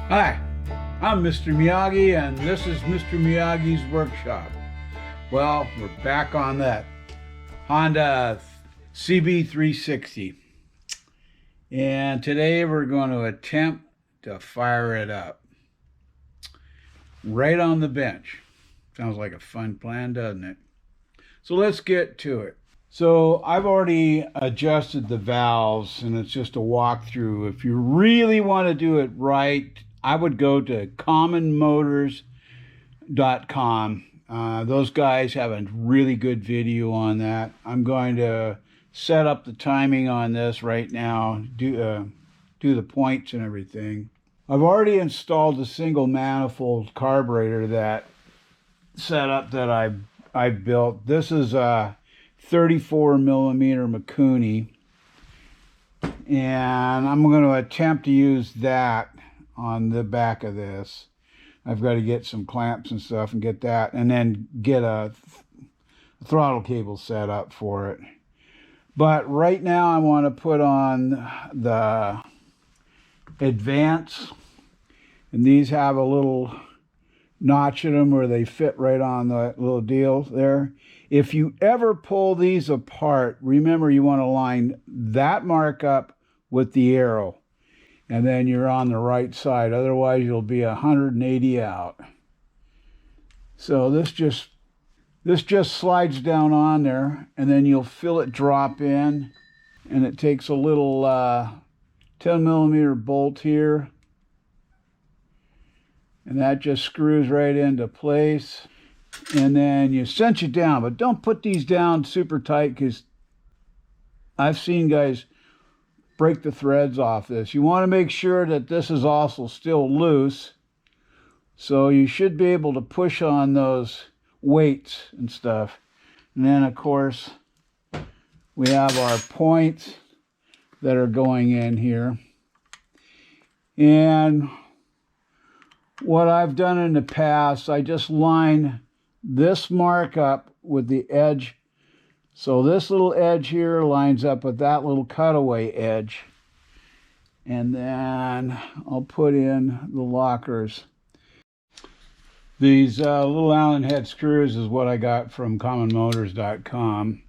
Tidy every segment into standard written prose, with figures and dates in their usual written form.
Hi, I'm Mr. Miyagi, and this is Mr. Miyagi's Workshop. Well, we're back on that Honda CB360. And today we're going to attempt to fire it up right on the bench. Sounds like a fun plan, doesn't it? So let's get to it. So I've already adjusted the valves, and it's just a walkthrough. If you really want to do it right, I would go to commonmotors.com. Those guys have a really good video on that. I'm going to set up the timing on this right now, do the points and everything. I've already installed the single manifold carburetor that setup that I built. This is a 34 millimeter Mikuni, and I'm going to attempt to use that on the back of this. I've got to get some clamps and stuff and get that, and then get a throttle cable set up for it. But right now I want to put on the Advance, and these have a little notch in them where they fit right on the little deal there. If you ever pull these apart, remember you want to line that mark up with the arrow, and then you're on the right side. Otherwise you'll be 180 out. So this just slides down on there, and then you'll feel it drop in, and it takes a little 10 millimeter bolt here, and that just screws right into place. And then you cinch it down, but don't put these down super tight, because I've seen guys break the threads off this. You want to make sure that this is also still loose, so you should be able to push on those weights and stuff. And then of course we have our points that are going in here. And what I've done in the past, I just line this mark up with the edge. So this little edge here lines up with that little cutaway edge. And then I'll put in the lockers. These little Allen head screws is what I got from commonmotors.com.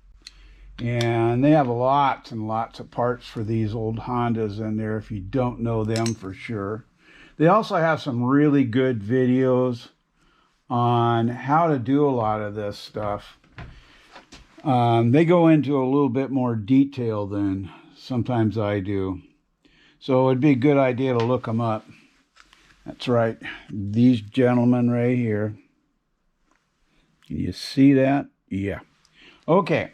And they have lots and lots of parts for these old Hondas in there if you don't know them for sure. They also have some really good videos on how to do a lot of this stuff. They go into a little bit more detail than sometimes I do. So it'd be a good idea to look them up. That's right, these gentlemen right here. Can you see that? Yeah. Okay.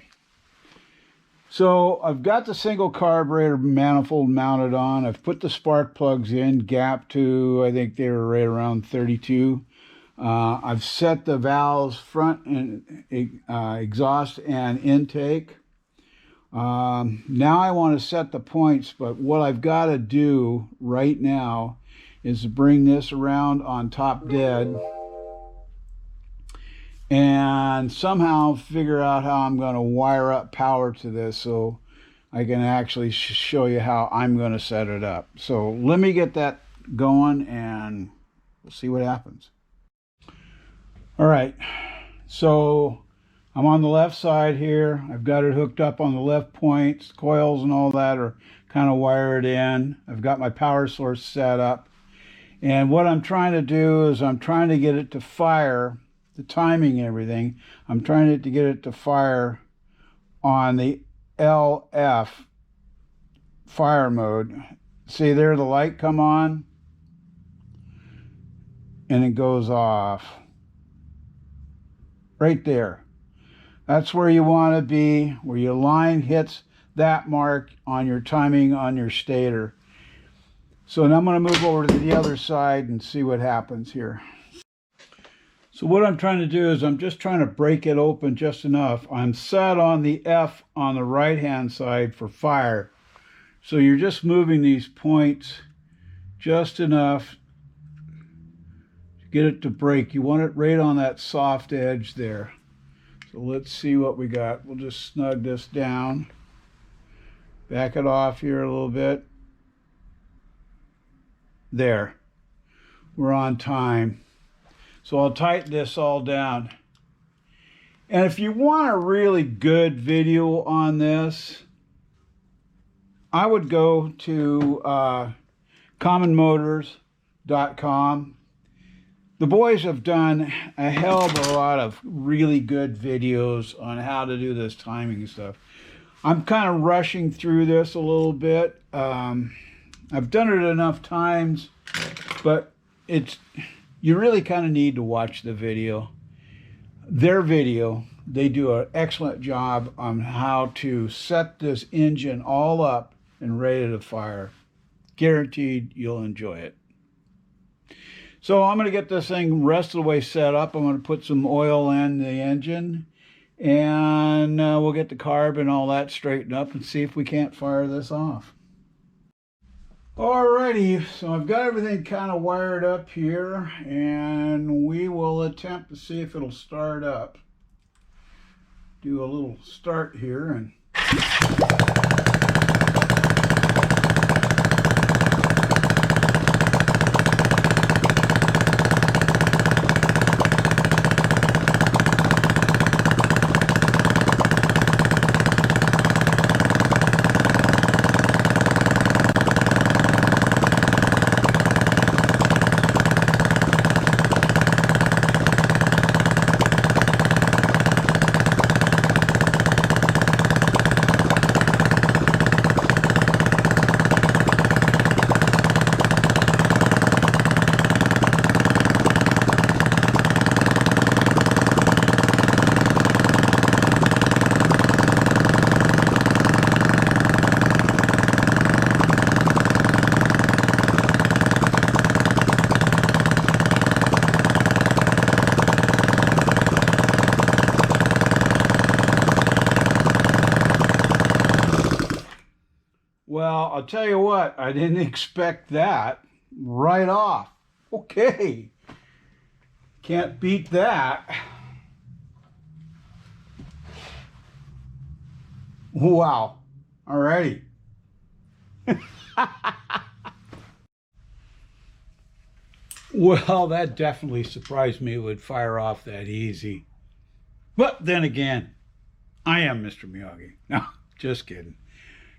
So I've got the single carburetor manifold mounted on. I've put the spark plugs in, gap to, I think they were right around 32. I've set the valves, front and exhaust and intake. Now I want to set the points, but what I've got to do right now is to bring this around on top dead and somehow figure out how I'm going to wire up power to this so I can actually show you how I'm going to set it up. So let me get that going and we'll see what happens. All right, so I'm on the left side here. I've got it hooked up on the left points. Coils and all that are kind of wired in. I've got my power source set up. And what I'm trying to do is I'm trying to get it to fire, the timing and everything. I'm trying to get it to fire on the LF fire mode. See there, the light come on and it goes off. Right there. That's where you want to be, where your line hits that mark on your timing on your stator. So now I'm going to move over to the other side and see what happens here. So what I'm trying to do is I'm just trying to break it open just enough. I'm set on the F on the right hand side for fire. So you're just moving these points just enough to get it to break. You want it right on that soft edge there. So let's see what we got. We'll just snug this down. Back it off here a little bit. There. we're on time. So I'll tighten this all down. And if you want a really good video on this, I would go to commonmotors.com. The boys have done a hell of a lot of really good videos on how to do this timing stuff. I'm kind of rushing through this a little bit. I've done it enough times, but you really kind of need to watch the video. Their video, they do an excellent job on how to set this engine all up and ready to fire. Guaranteed you'll enjoy it. So I'm going to get this thing rest of the way set up. I'm going to put some oil in the engine, and we'll get the carb and all that straightened up and see if we can't fire this off. Alrighty, so I've got everything kind of wired up here, and we will attempt to see if it'll start up. Do a little start here and well, I'll tell you what, I didn't expect that right off. Okay, can't beat that. Wow, alrighty. Well, that definitely surprised me it would fire off that easy. But then again, I am Mr. Miyagi. No, just kidding.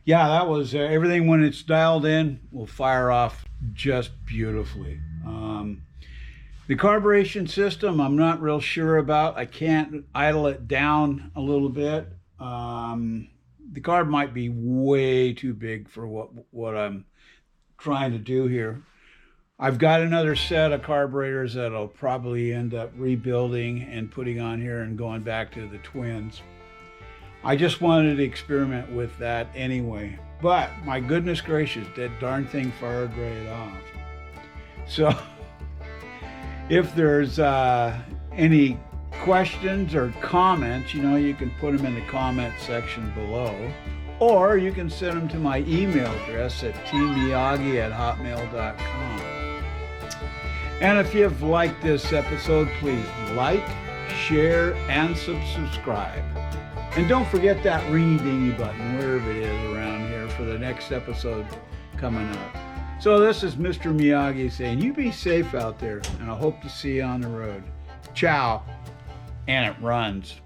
Yeah, that was everything when it's dialed in will fire off just beautifully. The carburation system, I'm not real sure about. I can't idle it down a little bit. The carb might be way too big for what I'm trying to do here. I've got another set of carburetors that I'll probably end up rebuilding and putting on here and going back to the twins. I just wanted to experiment with that anyway. But my goodness gracious, that darn thing fired right off. So if there's any questions or comments, you can put them in the comment section below. Or you can send them to my email address at tmiyagi@hotmail.com. And if you've liked this episode, please like, share, and subscribe. And don't forget that ringy-dingy button, wherever it is around here, for the next episode coming up. So this is Mr. Miyagi saying, you be safe out there, and I hope to see you on the road. Ciao, and it runs.